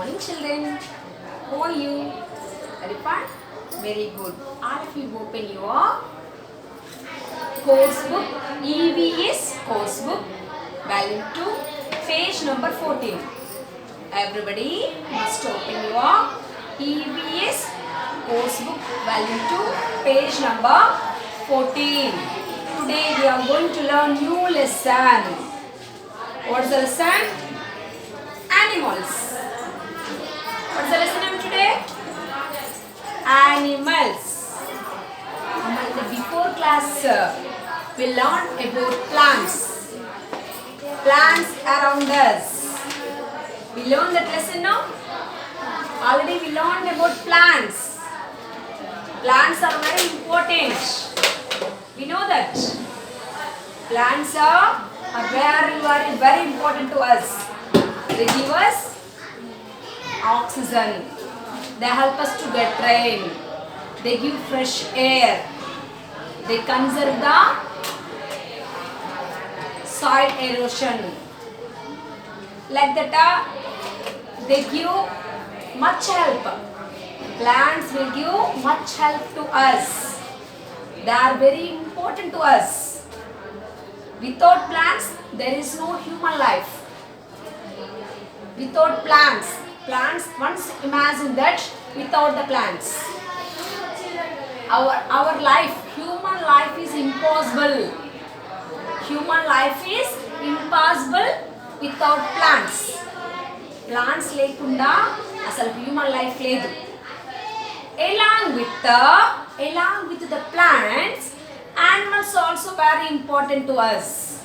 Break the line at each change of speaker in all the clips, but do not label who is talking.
morning, children. How are you? Are you fine? Very good. All of you open your course book, EVS course book, volume 2, page number 14. Everybody must open your EVS course book, volume 2, page number 14. Today we are going to learn new lesson. What's the lesson? Animals. What's the lesson name today? Animals. In the before class, we learned about plants. Plants around us. We learned that lesson now? Already we learned about plants. Plants are very important. We know that. Plants are very important to us. They give us oxygen. They help us to get rain. They give fresh air. They conserve the soil erosion. Like that, they give much help. Plants will give much help to us. They are very important to us. Without plants, there is no human life. Without plants, once imagine that without the plants. Our life, human life is impossible. Human life is impossible without plants. Plants lekunda asal human life ledu. Along with the plants, animals also very important to us.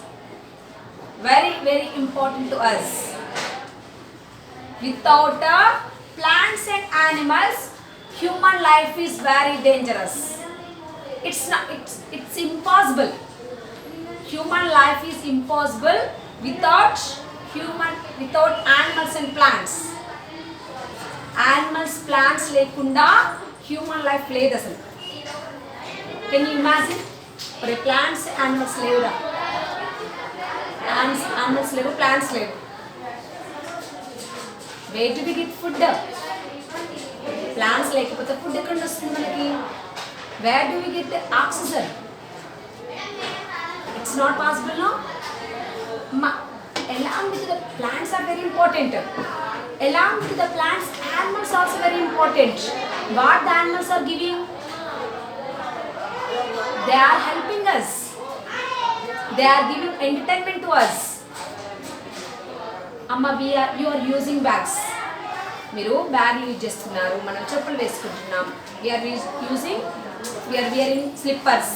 Very important to us. Without plants and animals, human life is very dangerous. It's impossible. Human life is impossible without animals and plants. Animals, plants lekunda human life ledu asalu. Can you imagine? Or plants, animals levu. Animals levu, plants levu. Where do we get food? Plants lekapothe food ekkada vastundi manaki. Where do we get the oxygen? It's not possible, no? Along with the plants are very important. Along with the plants, animals are also very important. What the animals are giving? They are helping us. They are giving entertainment to us. Amma, you are using bags. మీరు bag use చేస్తున్నారు, మనం చెప్పులు వేసుకుంటున్నాం. we are wearing slippers.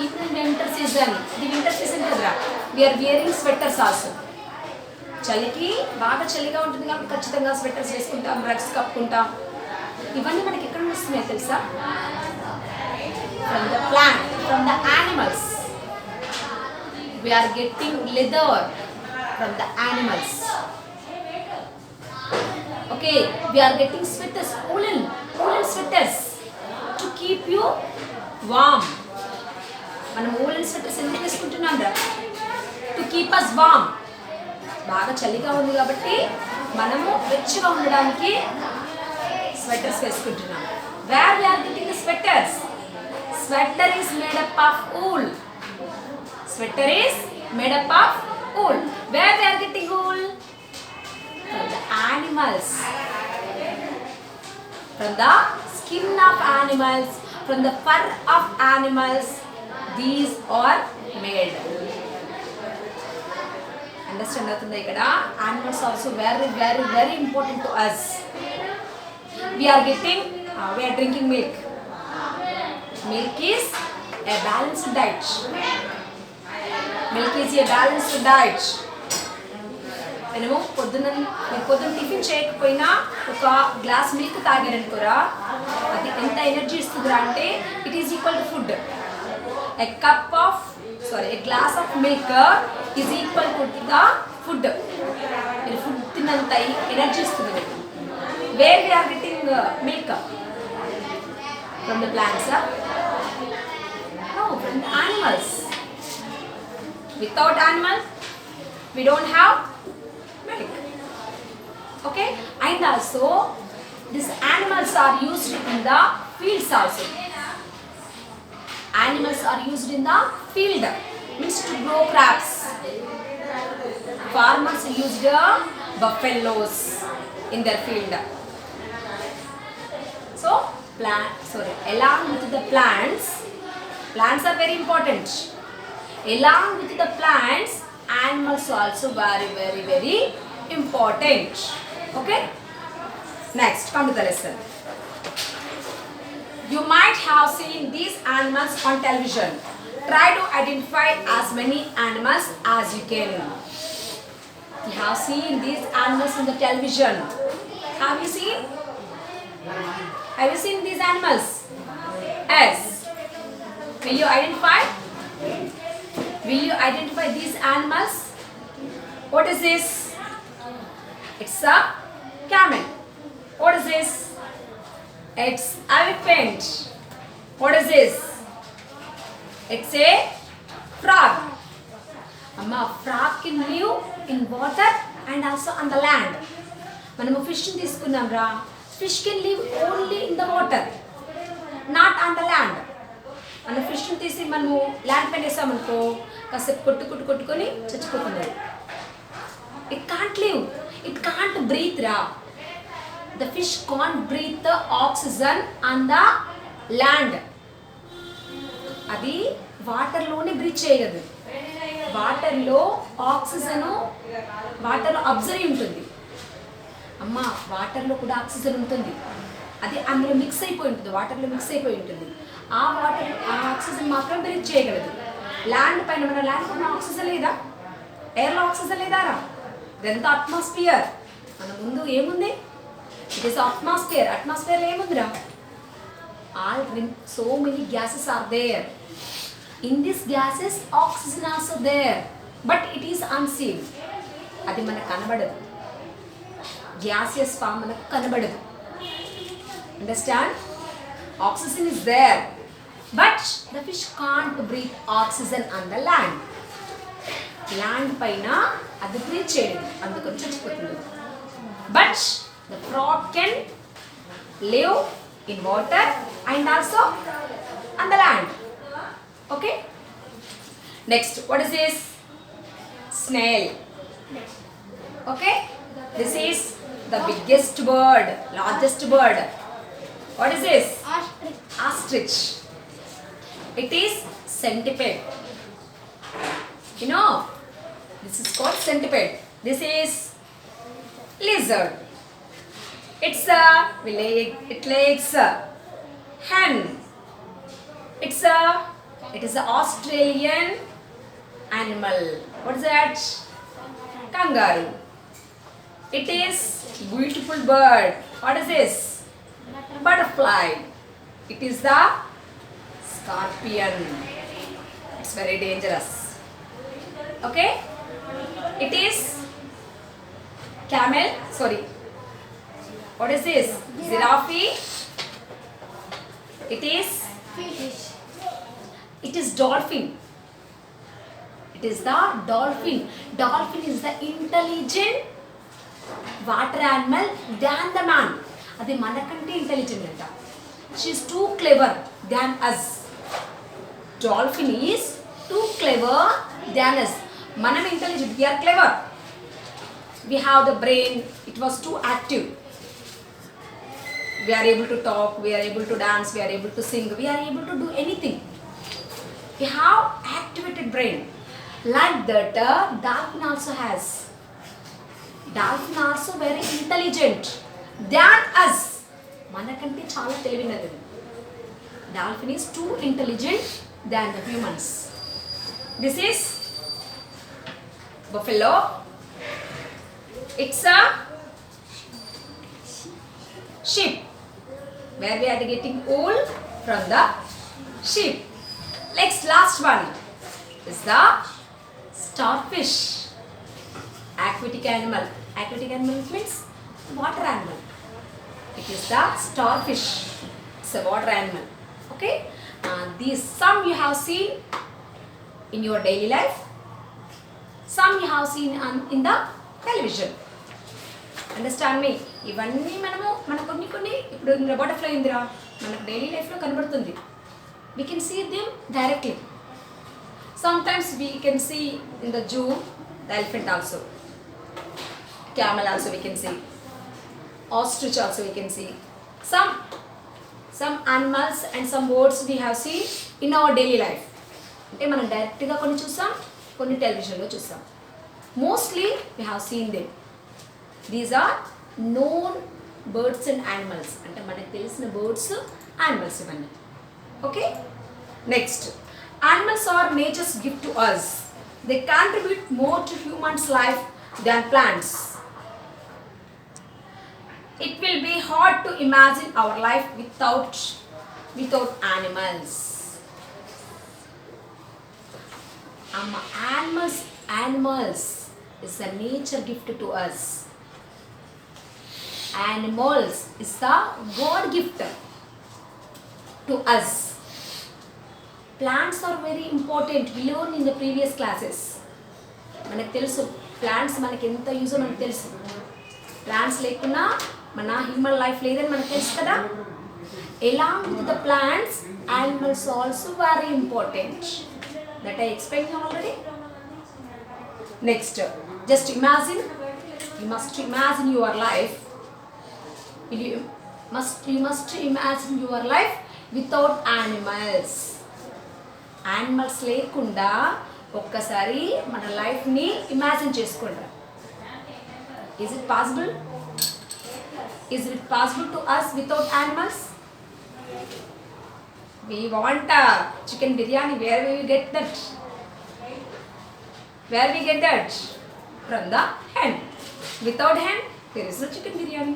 ఇప్పుడు winter season, ఇది winter season కదరా. we are wearing sweaters also. చలికి బాగా చలిగా ఉంటుంది కాబట్టి ఖచ్చితంగా స్వెటర్స్ వేసుకుంటాం, రగ్స్ కప్పుకుంటాం. ఇవన్నీ మనకి ఎక్కడ వస్తున్నాయో తెలుసా? from the plant, from the animals. We are getting leather from the animals. Okay, we are getting sweaters, woolen sweaters to keep you warm. మనం woolen sweaters ఎందుకు వేసుకుంటున్నాం రా? To keep us warm. బాగా చలిగా ఉంది కాబట్టి మనము వెచ్చగా ఉండడానికి స్వెటర్స్ వేసుకుంటున్నాం. Where we are getting the sweaters? Sweater is made up of wool. Sweater is made up of wool. Where we are getting wool? From the animals. From the skin of animals, from the fur of animals, these are made. Understand అవుతుందా ఇక్కడ? Animals also very important to us. We are drinking milk. Milk is a balanced diet. Milk is a balanced diet. మనము పొద్దున్న tiffin చేయకపోయినా ఒక glass milk తాగారనుకోరా, అది ఎంత energy ఇస్తుందిరా అంటే it is equal to food. A glass of milk is equal to the food. మీరు food తిన్నంత ఎనర్జీ ఇస్తుంది మీకు. Where we are getting milk? From the plants? No, from the animals. Without animals, we don't have milk. Okay, and also these animals are used in the fields also. Animals are used in the field, means to grow crops. Farmers used buffaloes in their field. So along with the plants are very important. Along with the plants, animals also very important. Okay. Next, come to the lesson. You might have seen these animals on television. Try to identify as many animals as you can. You have seen these animals in the television. Have you seen? Have you seen these animals? Yes. Will you identify? Will you identify these animals? What is this? It's a camel. What is this? It's elephant. What is this? It's a frog. Amma, frog can live in water and also on the land. Manamu fish ni తీసుకున్నాం రా. Fish can live only in the water, not on the land. మన fish ని తీసి మనము land పైన వేసామనుకో కాసేపు కొట్టుకొని చచ్చిపోతుంది. It can't live. It can't breathe రా. The fish can't breathe the oxygen on the land. అది వాటర్లోనే బ్రీత్ చేయగలదు. వాటర్లో ఆక్సిజన్ వాటర్ అబ్జర్వ్ ఉంటుంది. అమ్మ వాటర్లో కూడా ఆక్సిజన్ ఉంటుంది. అది అందులో మిక్స్ అయిపోయి ఉంటుంది. వాటర్లో మిక్స్ అయిపోయి ఉంటుంది. ఆ ఆక్సిజన్ మాత్రం బ్రీత్ చేయగలదు. ల్యాండ్ పైన మన ల్యాండ్ పైన ఆక్సిజన్ లేదా? ఎయిర్లో ఆక్సిజన్ లేదా రా? ఇదంతా అట్మాస్ఫియర్. మన ముందు ఏముంది? It is atmosphere. అట్మాస్ఫియర్లో ఏముందిరా? So many gases are there. In these gases, oxygen also there, but it is unseen. అది మనకు కనబడదు. Gaseous form మనకు కనబడదు. Understand? Oxygen is there, but the fish can't breathe oxygen on the land. Land పైన అది breath చేయలేదు, అందుకని చచ్చిపోతుంది. But the frog can live in water and also on the land. Okay. Next, what is this? Snail. Okay. This is the biggest bird, largest bird. What is this? Ostrich. It is centipede. You know, this is called centipede. This is lizard. It lays hen. It is an Australian animal. What is that? Kangaroo. It is beautiful bird. What is this? Butterfly. It is the scorpion. It's very dangerous. Okay? It is camel. Sorry. What is this? Giraffe. It is fish. It is dolphin. It is the dolphin. Dolphin is the intelligent water animal than the man. అది మనకంటే intelligent అంట. She is too clever than us. Dolphin is too clever than us. మనం intelligent. We are clever. We have the brain. It was too active. We are able to talk. We are able to dance. We are able to sing. We are able to do anything. We have activated brain. Like that, dolphin also has. Dolphin also very intelligent than us. మనకంటే చాలా తెలివినది. Dolphin is too intelligent than the humans. This is buffalo. It's a sheep. Where we are getting wool from the sheep. Next, last one is the starfish. Aquatic animal. Aquatic animal means water animal. It is the starfish. It's a water animal. Okay. These some you have seen in your daily life. Some you have seen in the television. Understand me? ఇవన్నీ మన కొన్ని ఇప్పుడు butterfly ఉందిరా, మనకు daily లైఫ్లో కనబడుతుంది. We can see them directly. Sometimes we can see in the zoo the elephant also, camel also we can see, ostrich also we can see. Some animals and some birds we have seen in our daily life. అంటే మనం డైరెక్ట్గా కొన్ని చూసాం, కొన్ని టెలివిజన్లో చూసాం. Mostly we have seen them. These are known birds and animals. అంటే మనకు తెలిసిన బర్డ్స్, యానిమల్స్ ఇవన్నీ. Okay, next, animals are nature's gift to us. They contribute more to humans' life than plants. It will be hard to imagine our life without animals. Animals is a nature gift to us. Animals is the God gift to us. Plants are very important. We learned in the previous classes. మనకు తెలుసు plants మనకి ఎంత యూజో మనకు తెలుసు. Plants లేకున్నా మన human life లేదని మనకు తెలుసు కదా. Along with the plants, animals also very important. That I explained already. Next, just imagine. You must imagine your life. You must imagine your life without animals. Animals లేకుండా ఒక్కసారి మన లైఫ్ని ఇమాజిన్ చేసుకుంటాం. Is it possible? Is it possible to us without animals? We want chicken biryani. Where we get that? Where we get that? From the hen. Without hen, there is no chicken biryani.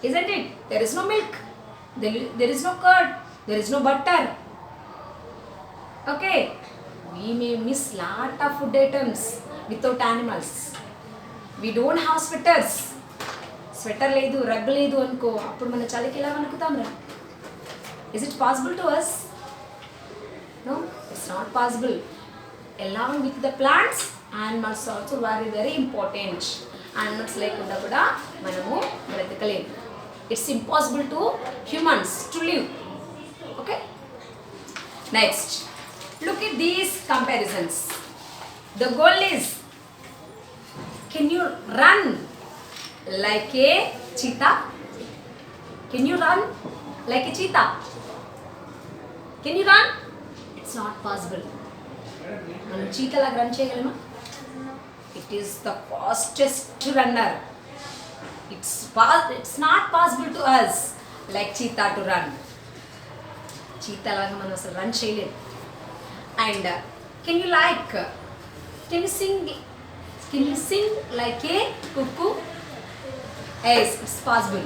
Isn't it? There is no milk. There is no curd. There is no butter. Okay. We may miss lot of food items without animals. We don't have sweaters. Sweater లేదు, rug లేదు అనుకో, అప్పుడు మన చలికి ఎలా వణుకుతాం రా? Is it possible to us? No, it's not possible. Along with the plants, animals also very very important. Animals లేకుండా కూడా మనము బ్రతకలేము. It's impossible to humans to live. Okay. Next, look at these comparisons. The goal is, can you run like a cheetah? Can you run like a cheetah? Can you run? It's not possible. మనం చీతలాగా run చేయగలమా? It is the fastest runner. It's not possible to us like cheetah to run. చీతలాగా మనం అసలు run చేయలేము. And can you sing like a cuckoo? Yes, it's possible.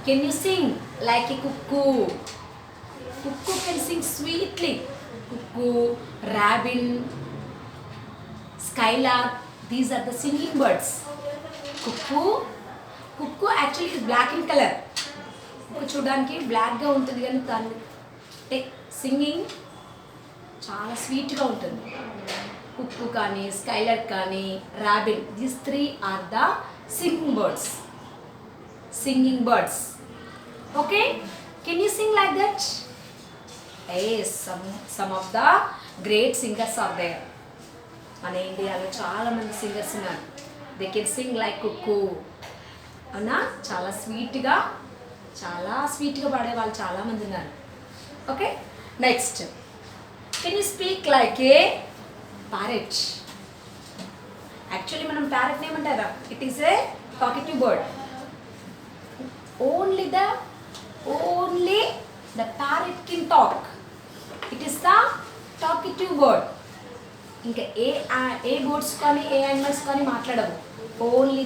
Can you sing like a cuckoo? Cuckoo can sing sweetly. Cuckoo, robin, skylark, these are the singing birds. Cuckoo actually is black in color. చూడడానికి బ్లాక్గా ఉంటుంది కానీ దాని singing చాలా స్వీట్గా ఉంటుంది. కుక్కు కానీ, skylark కానీ, robin, these three are the singing birds. Okay, can you sing like that? Yes, some of the great singers are there. మన ఇండియాలో చాలా మంది సింగర్స్ ఉన్నారు. దే కెన్ సింగ్ లైక్ కుక్కు. అవునా? చాలా స్వీట్గా పాడే వాళ్ళు చాలామంది ఉన్నారు. Okay, next, can you speak like a parrot? Actually మనం ప్యారెట్ని ఏమంటారా? It is a talkative bird. Only the parrot can talk. It is the talkative bird. ఇంకా ఏ బర్డ్స్ కానీ ఏ యానిమల్స్ కానీ మాట్లాడవు. Only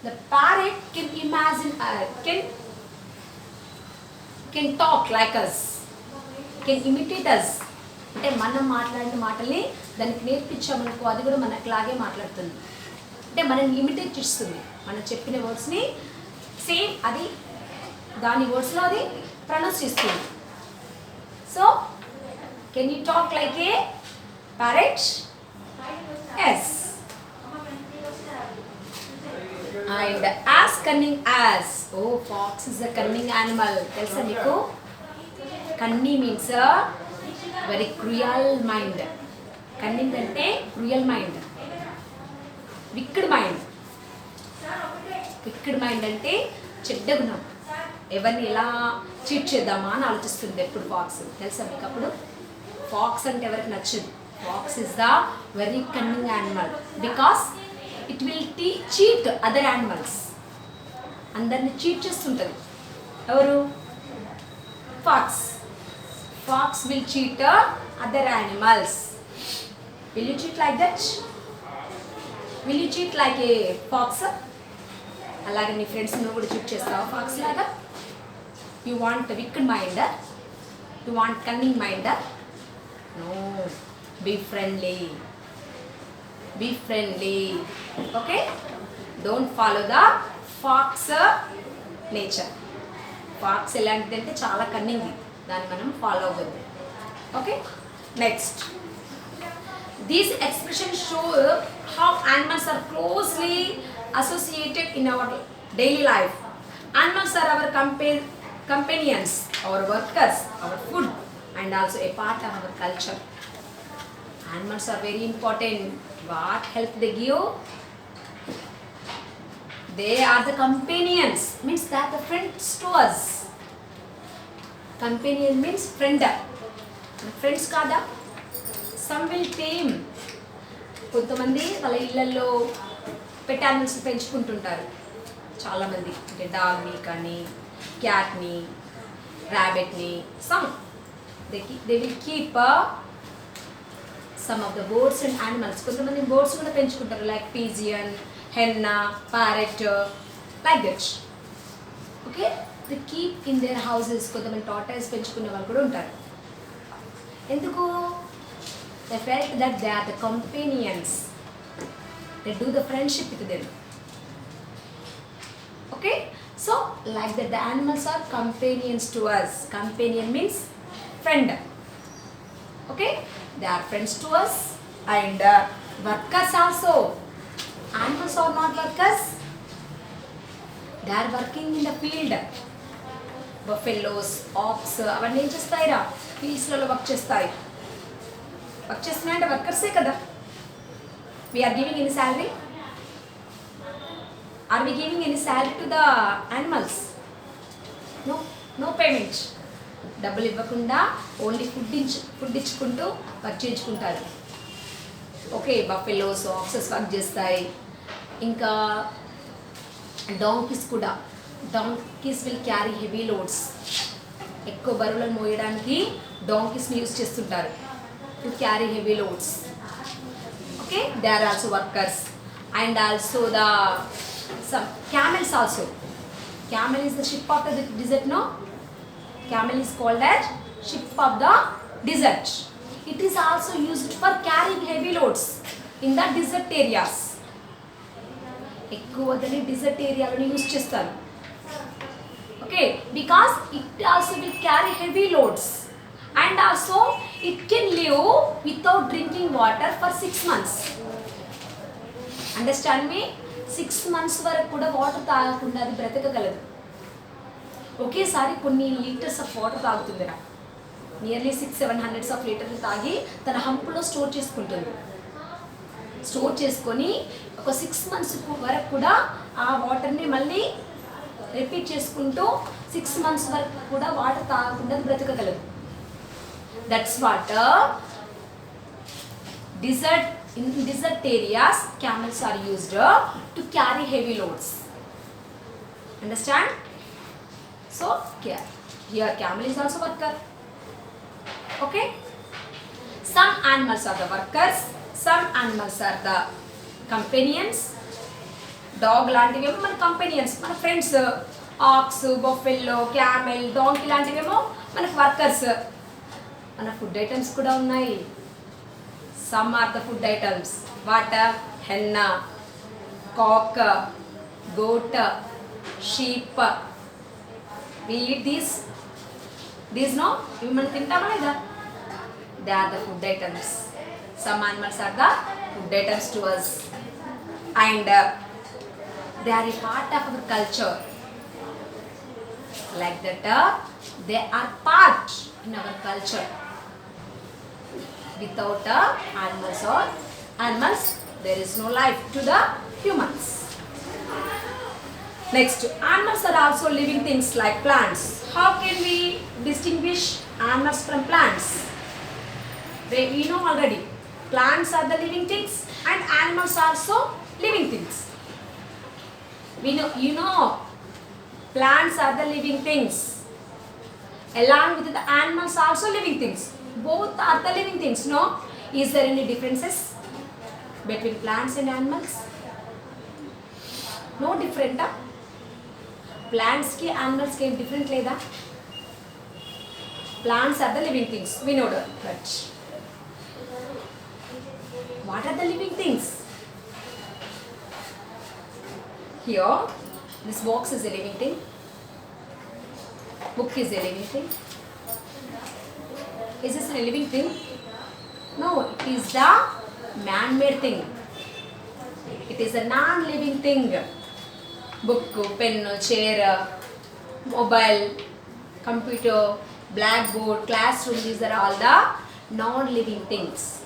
the parrot can imagine, can talk like us, can imitate us. అంటే మనం మాట్లాడిన మాటల్ని దానికి నేర్పించామనుకో, అది కూడా మనట్లాగే మాట్లాడుతుంది. అంటే మనం ఇమిటేట్ చేస్తుంది. మనం చెప్పిన వర్డ్స్ని సేమ్ అది దాని వర్డ్స్లో అది ప్రొనౌన్స్ చేస్తుంది. So can you talk like a parrot? Yes. And as cunning as. Oh, fox is a cunning animal. తెలుసా మీకు? Cunning means a very cruel mind. Cunning అంటే cruel mind. Wicked mind. Wicked mind అంటే చెడ్డ గుణం. ఎవరిని ఎలా cheat చేద్దామా అని ఆలోచిస్తుంది ఎప్పుడు ఫాక్స్. తెలుసా మీకు? అప్పుడు ఫాక్స్ అంటే ఎవరికి నచ్చదు. Fox is the very cunning animal because it will cheat other animals. అందరిని చీట్ చేస్తుంటుంది. ఎవరు? Fox. Fox will cheat other animals. Will you cheat like that? Will you cheat like a fox? అలాగే నీ friends నువ్వు కూడా cheat చేస్తావా fox లాగా? You want wicked mind? You want cunning mind? No. Be friendly. Be friendly. Okay? Don't follow the fox nature. Fox ఎలాంటిదంటే చాలా cunning. దాన్ని మనం ఫాలో అవ్వద్దు. Okay? Next. These expressions show how animals are closely associated in our daily life. Animals are our companions, our workers, our food, and also a part of our culture. Animals are very important. What help they give? They are the companions. Means they are the friends to us. Companion means friend. Friends kada? Some will tame. కొంతమంది వాళ్ళ ఇళ్ళల్లో pet animals పెంచుకుంటుంటారు చాలామంది. అంటే డాగ్ని కానీ క్యాట్ని ర్యాబిట్ని some they will keep some of the birds and animals. కొంతమంది బర్డ్స్ కూడా పెంచుకుంటారు like pigeon, hen, parrot, like that. Okay? They keep in their houses. కొంతమంది టార్టాయిస్ పెంచుకునే వాళ్ళు కూడా ఉంటారు. ఎందుకు? They felt that they are the companions. They do the friendship with them. Okay? So, like that the animals are companions to us. Companion means friend. Okay? They are friends to us. And workers also. Animals are not workers. They are working in the field. Buffaloes, ox, అవన్నీ ఏం చేస్తాయిరా? ఫీల్డ్స్లలో work చేస్తాయి. Work చేస్తున్నాయంటే వర్కర్సే కదా. We are giving any salary? Are we giving any salary to the animals? No. No payment. డబ్బులు ఇవ్వకుండా only food ఇచ్చుకుంటూ work చేయించుకుంటారు. ఓకే? బఫెలోస్, ఆక్సెస్ వర్క్ చేస్తాయి. ఇంకా డాంకీస్ కూడా. Donkeys will carry heavy loads. ఎక్కువ బరువులను మోయడానికి డాంకీస్ని యూజ్ చేస్తుంటారు. To carry heavy loads. Okay? They are also workers. And also the some camels also. Camel is the ship of the desert, no? Camel is called as ship of the desert. It is also used for carrying heavy loads in the desert areas. ఎక్కువదని desert ఏరియాలను use చేస్తారు. Okay? Because it also will carry heavy loads. And also it can live without drinking water for 6 months. Understand me? 6 months వరకు కూడా water తాగకుండా అది బ్రతకగలదు. ఒకేసారి కొన్ని లీటర్స్ ఆఫ్ వాటర్ తాగుతుందిరా. నియర్లీ 600-700 ఆఫ్ లీటర్లు తాగి తన హంపులో స్టోర్ చేసుకుంటుంది. స్టోర్ చేసుకొని ఒక 6 months వరకు కూడా ఆ వాటర్ని మళ్ళీ రిపీట్ చేసుకుంటూ 6 months వరకు కూడా వాటర్ తాగకుండా బ్రతకగలదు. That's what in desert areas camels are used to carry heavy loads. Understand? So here camel is also worker. Okay? Some animals are the workers, some animals are the companions. Dog లాంటివేమో మన companions, మన friends. Ox, buffalo, camel, donkey లాంటివేమో మనకు workers. మన food items కూడా ఉన్నాయి. Some are the food items. Water, hen, cock, goat, sheep. We eat these no? ఇవి మనం తింటామా లేదా? They are the food items. Some animals are the food items to us. And they are a part of our culture. Like that, they are part in our culture. Without animals, there is no life to the humans. Next, animals are also living things like plants. How can we distinguish animals from plants? We know already. Plants are the living things and animals are also living things. You know, plants are the living things. Along with the animals also living things. Both are the living things, no? Is there any differences between plants and animals? No different. Plants ki animals ki different leda. Plants are the living things. We know that. But what are the living things? Here, this box is a living thing. Book is a living thing. Is this a living thing? No, it is the man-made thing. It is a non-living thing. Book, pen, chair, mobile, computer, blackboard, classroom, these are all the non-living things.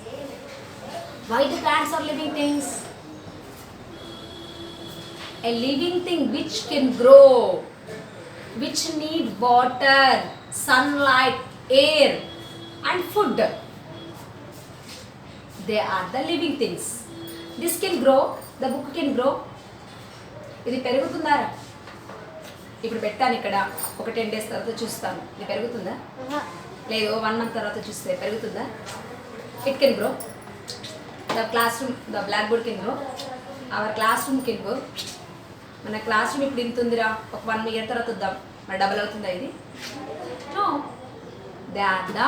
Why the plants are living things? A living thing which can grow, which need water, sunlight, air and food. They are the living things. This can grow, the book can grow. ఇది పెరుగుతుందారా? ఇప్పుడు పెట్టాను ఇక్కడ ఒక 10 days తర్వాత చూస్తాను. ఇది పెరుగుతుందా? లేదు 1 month తర్వాత చూస్తే పెరుగుతుందా? It can grow. The classroom, the blackboard can grow. Our classroom can grow. మన క్లాస్ రూమ్ ఇప్పుడు ఇంత ఉందిరా, ఒక 1 year తర్వాత వద్దాం, మరి డబల్ అవుతుందా ఇది? No, they are the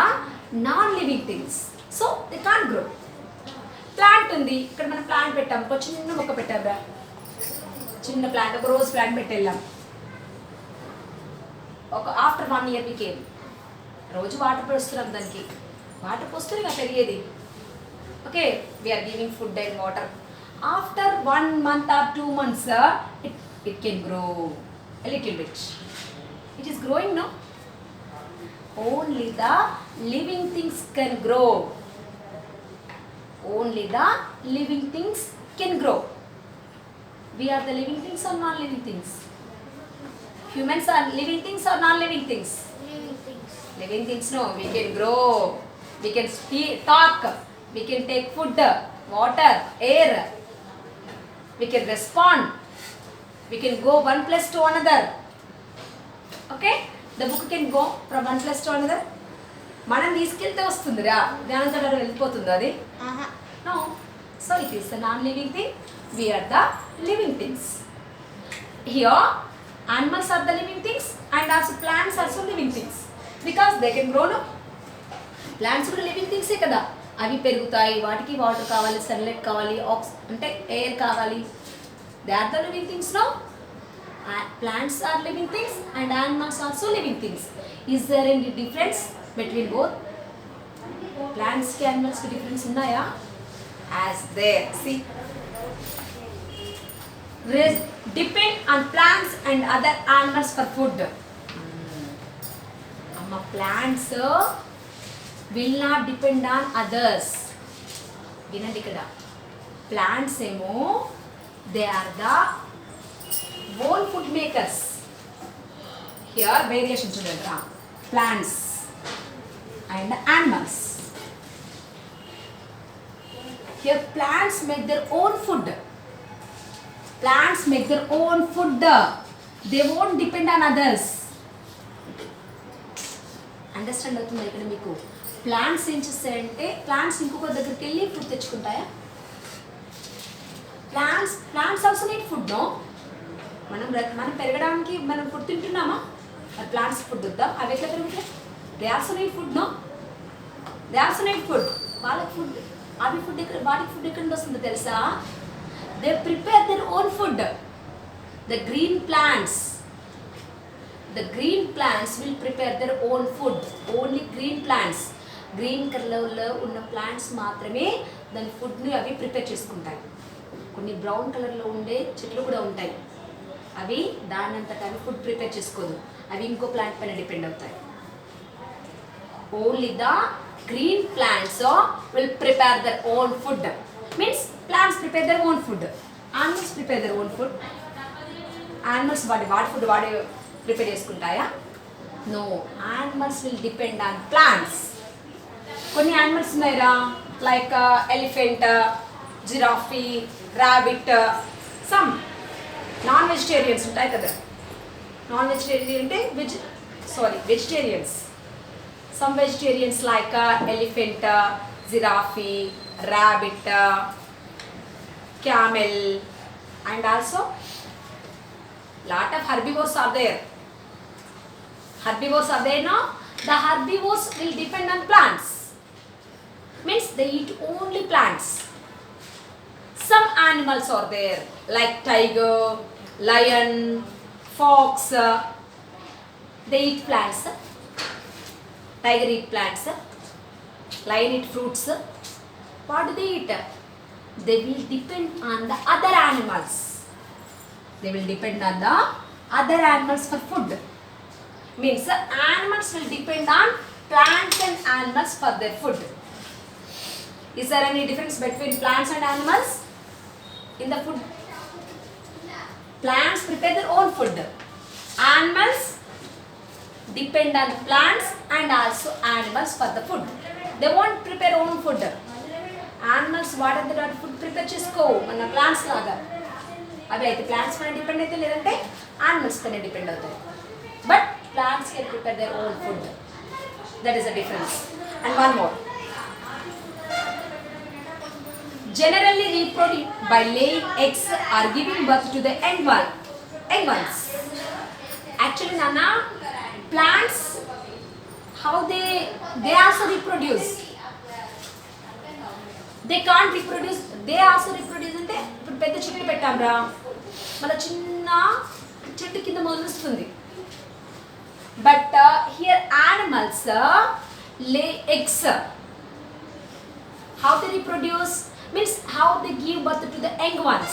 non living things. So they can't grow. Plant ఉంది, ఇక్కడ మనం ప్లాంట్ పెట్టాం, ఒక చిన్న మొక్క పెట్టాంరా, చిన్న ప్లాంట్, ఒక రోజ్ ప్లాంట్ పెట్టెళ్ళాం. ఒక ఆఫ్టర్ 1 year కేమ్, రోజు వాటర్ పోస్తున్నాం దానికి, వాటర్ పోస్తే ఇంకా పెరిగేది. Okay, we're giving food and water. After 1 month or 2 months, it can grow a little bit. It is growing, no? Only the living things can grow. Only the living things can grow. We are the living things or non-living things? Humans are living things or non-living things?
Living things.
Living things, no. We can grow. We can talk. We can take food, water, air. We can respond. We can go one place to another. Okay? The book can go from one place to another. మనం తీసుకెళ్తే వస్తుందిరా, దానంతట వెళ్ళిపోతుందా అది? No. So it is a non-living thing. We are the living things. Here, animals are the living things and also plants are also living things. Because they can grow, no? Plants కూడా living things ఏ కదా, అవి పెరుగుతాయి, వాటికి water కావాలి, sunlight కావాలి, అంటే air కావాలి. They are the living things, no? Plants are living things and animals also living things. Is there any difference between both? ప్లాంట్స్కి యానిమల్స్కి డిఫరెన్స్ ఉన్నాయా? As there, see, depend on plants and other animals for food. అమ్మ, plants will not depend on others. వినండి ఇక్కడ, plants ఏమో they are the own food makers. Here variation చూడండి, plants and animals. Here plants make their own food. Plants make their own food. They won't depend on others. Understand అవుతుందా ఇక్కడ మీకు? Plants ఏం చేస్తాయంటే, plants ఇంకొక దగ్గరికి వెళ్ళి ఫుడ్ తెచ్చుకుంటాయా? Plants also need food, no? మనం పెరగడానికి మనం ఫుడ్ తింటున్నామా? ప్లాంట్స్ ఫుడ్ వద్దా? అవి ఎట్లా పెరుగుతాయి? They also need food, no? They also need food. వాళ్ళకి ఫుడ్, అవి ఫుడ్ ఎక్కడ, వాటికి ఫుడ్ ఎక్కడ నుంచి వస్తుందో తెలుసా? They prepare their own food. The green plants will prepare their own food. Only green plants, green కలర్లో ఉన్న ప్లాంట్స్ మాత్రమే దాని ఫుడ్ని అవి ప్రిపేర్ చేసుకుంటాయి. కొన్ని బ్రౌన్ కలర్లో ఉండే చెట్లు కూడా ఉంటాయి, అవి దానంతట అవి ఫుడ్ ప్రిపేర్ చేసుకోదు, అవి ఇంకో ప్లాంట్ పైన డిపెండ్ అవుతాయి. Only the green plants will prepare their own food. Means plants prepare their own food, animals prepare their own food. Animals వాటి ఫుడ్ వాడి ప్రిపేర్ చేసుకుంటాయా? No, animals will depend on plants. కొన్ని animals ఉన్నాయిరా, like elephant, giraffe, rabbit, some non vegetarians ఉంటాయి కదా. Non vegetarian అంటే vegetarians. Some vegetarians like elephant, giraffe, rabbit, camel, and also lot of herbivores are there. Herbivores are there, no? The herbivores will depend on plants. Means they eat only plants. Some animals are there like tiger, lion, fox. They eat plants. Tiger eat plants. Lion eat fruits. What do they eat? They will depend on the other animals. They will depend on the other animals for food. Means animals will depend on plants and animals for their food. Is there any difference between plants and animals in the food? Plants prepare their own food. Animals depend on plants and also animals for the food. They won't prepare own food. Animals వాటి food prepare చేసుకోవు మన plants లాగా. అవి అయితే plants పైన depend అయితే, లేదంటే animals పైన depend అవుతాయి. But plants can prepare their own food. That is the difference. And one more, generally reproduce by laying eggs or giving birth to the young ones. Actually, Nana, plants, how they also reproduce. They can't reproduce. They also reproduce అంటే ఇప్పుడు పెద్ద చెట్టు పెట్టాంరా, మన చిన్న చెట్టు కింద మొలుస్తుంది. But here animals lay eggs. How they reproduce? Means how they give birth to the young ones.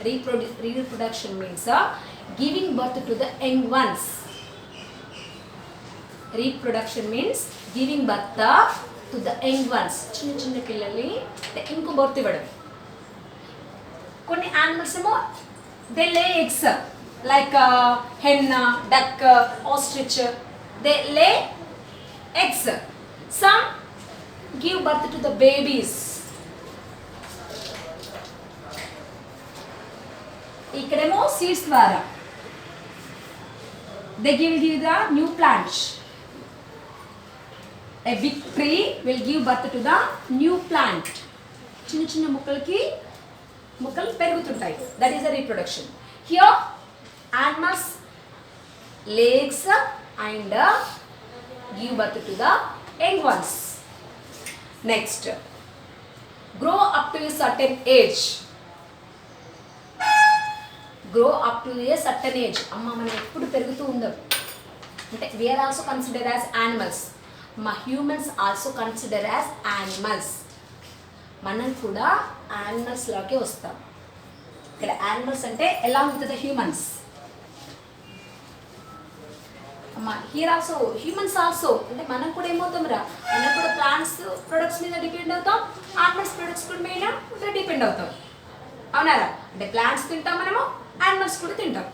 Reproduction means giving birth to the young ones. Reproduction means giving birth to the young ones. చిన్న చిన్న పిల్లల్ని ఇంకో birth ఇవ్వడం. కొన్ని animals ఏమో they లే eggs, like hen, duck, ostrich. They lay eggs. Some give birth to the babies. ఇక్కడేమో seeds ద్వారా they give the new plants. A big tree will give birth to the new plant. చిన్న చిన్న ముక్కలు పెరుగుతుంటాయి. That is the reproduction. Here animals lay eggs and give birth to the young ones. Next, grow up to a certain age. Grow up to a certain age. అమ్మ మనం ఎప్పుడు పెరుగుతూ ఉందాం అంటే we are also considered as animals. Humans also consider as animals. మనం కూడా animals లోకే వస్తాం. ఇక్కడ యానిమల్స్ అంటే along with the humans. Here also humans also అంటే మనం కూడా ఏమవుతాం రా, మనం కూడా ప్లాంట్స్ ప్రొడక్ట్స్ మీద డిపెండ్ అవుతాం, యానిమల్స్ ప్రొడక్ట్స్ కూడా మీద డిపెండ్ అవుతాం. అవునారా? అంటే ప్లాంట్స్ తింటాం మనము, యానిమల్స్ కూడా తింటాం.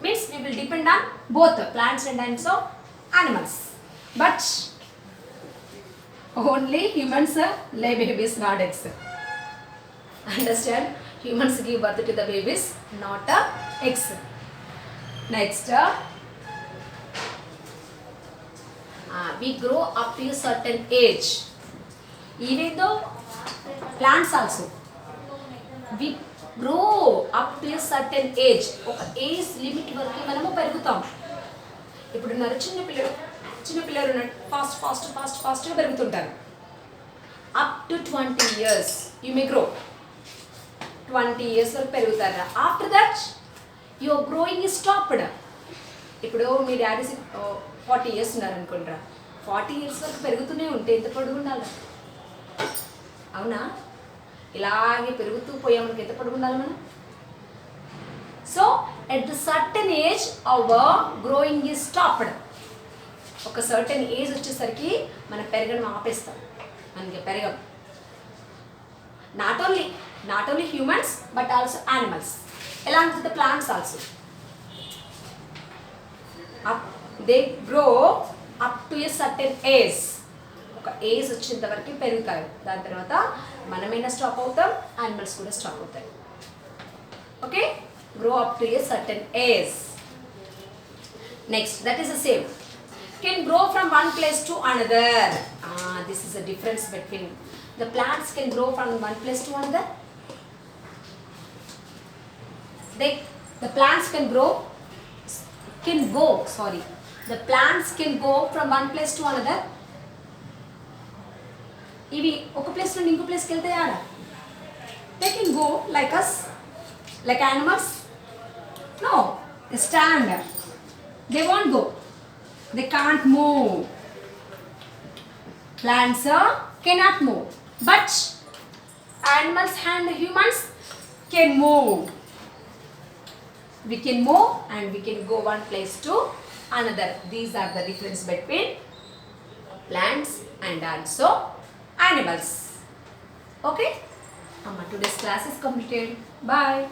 Means we will depend on both plants and also animals. But only humans lay babies, not eggs. Understand? Humans give birth to the babies, not eggs. Next, we grow up to a certain age. Even though plants also, we grow up to a certain age. ఒక age limit వరకు మనము పెరుగుతాం. ఇప్పుడు చిన్న పిల్లలు ఫాస్ట్గా పెరుగుతుంటారు. Up to 20 years you may grow. 20 years వరకు పెరుగుతారా. After that your growing is stopped. ఇప్పుడు మీ డాడీ 40 years ఉన్నారనుకుంటారా, 40 years వరకు పెరుగుతూనే ఉంటే ఎంత పొడుగు ఉండాలి? అవునా? ఇలాగే పెరుగుతూ పోయామనుకు ఎంత పొడుగు ఉండాలి మనం? So at the certain age our growing is stopped. ఒక సర్టెన్ ఏజ్ వచ్చేసరికి మనం పెరగడం ఆపేస్తాం, మనకి పెరగం. Not only humans but also animals, along with the plants also. They grow up to a certain age. ఒక ఏజ్ వచ్చేంత వరకు పెరుగుతారు, దాని తర్వాత మనమైనా స్టాప్ అవుతాం, యానిమల్స్ కూడా స్టాప్ అవుతాయి. Okay, grow up to a certain age. Next, that is the same, can grow from one place to another. This is a difference between the plants can grow from one place to another. The plants can go the plants can go from one place to another. ఇవి ఒక place నుండి ఇంకో ప్లేస్కి వెళ్తే ఆడా they can go like us, like animals. No, they stand, they won't go, they can't move. Plants cannot move, but animals and humans can move. We can move and we can go one place to another. These are the difference between plants and also animals. Okay, today's class is completed. Bye.